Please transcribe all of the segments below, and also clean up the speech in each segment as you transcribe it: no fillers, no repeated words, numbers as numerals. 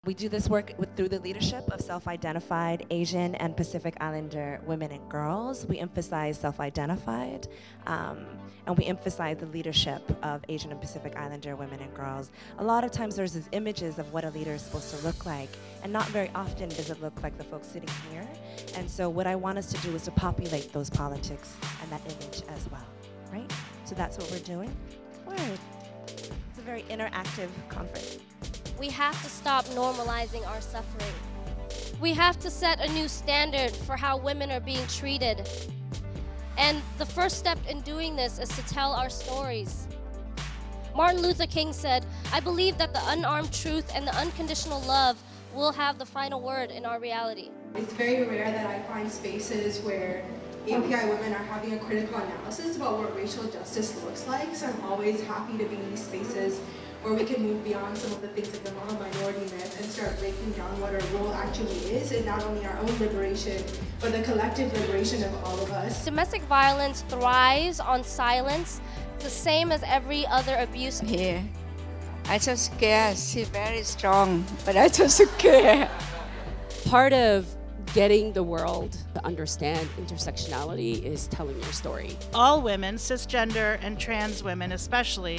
We do this work through the leadership of self-identified Asian and Pacific Islander women and girls. We emphasize self-identified, and we emphasize the leadership of Asian and Pacific Islander women and girls. A lot of times there's these images of what a leader is supposed to look like, and not very often does it look like the folks sitting here. And so what I want us to do is to populate those politics and that image as well, right? So that's what we're doing. Word. It's a very interactive conference. We have to stop normalizing our suffering. We have to set a new standard for how women are being treated. And the first step in doing this is to tell our stories. Martin Luther King said, "I believe that the unarmed truth and the unconditional love will have the final word in our reality." It's very rare that I find spaces where API women are having a critical analysis about what racial justice looks like, so I'm always happy to be in these spaces where we can move beyond some of the things like the mono-minority myth and start breaking down what our role actually is in not only our own liberation, but the collective liberation of all of us. Domestic violence thrives on silence, the same as every other abuse. Here, I just scared. She's very strong, but I just scared. Part of getting the world to understand intersectionality is telling your story. All women, cisgender and trans women especially,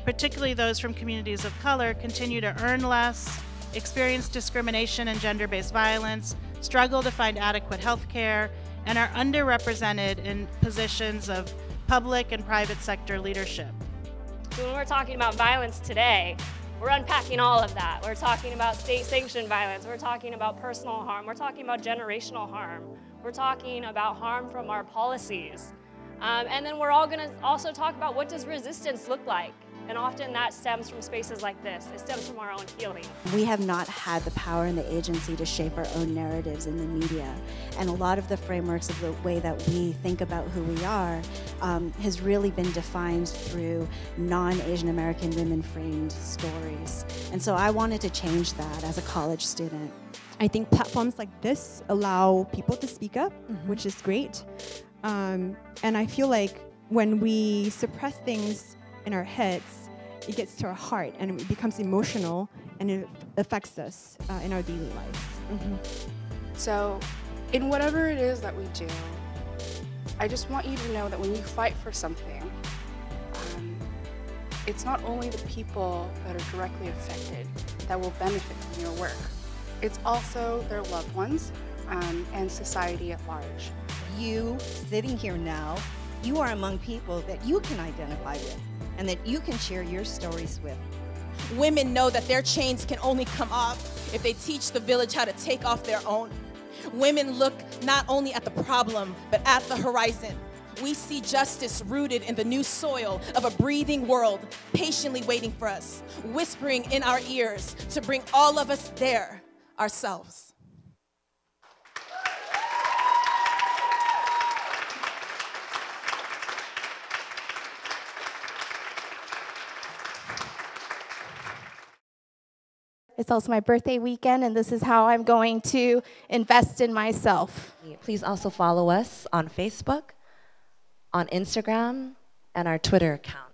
particularly those from communities of color, continue to earn less, experience discrimination and gender-based violence, struggle to find adequate health care, and are underrepresented in positions of public and private sector leadership. So when we're talking about violence today, we're unpacking all of that. We're talking about state-sanctioned violence. We're talking about personal harm. We're talking about generational harm. We're talking about harm from our policies. And then we're all going to also talk about what does resistance look like. And often that stems from spaces like this. It stems from our own healing. We have not had the power and the agency to shape our own narratives in the media. And a lot of the frameworks of the way that we think about who we are has really been defined through non-Asian American women framed stories. And so I wanted to change that as a college student. I think platforms like this allow people to speak up, which is great. And I feel like when we suppress things in our heads, it gets to our heart and it becomes emotional and it affects us in our daily lives. So in whatever it is that we do, I just want you to know that when you fight for something, it's not only the people that are directly affected that will benefit from your work. It's also their loved ones and society at large. You sitting here now, you are among people that you can identify with and that you can share your stories with. Women know that their chains can only come off if they teach the village how to take off their own. Women look not only at the problem, but at the horizon. We see justice rooted in the new soil of a breathing world, patiently waiting for us, whispering in our ears to bring all of us there ourselves. It's also my birthday weekend, and this is how I'm going to invest in myself. Please also follow us on Facebook, on Instagram, and our Twitter account.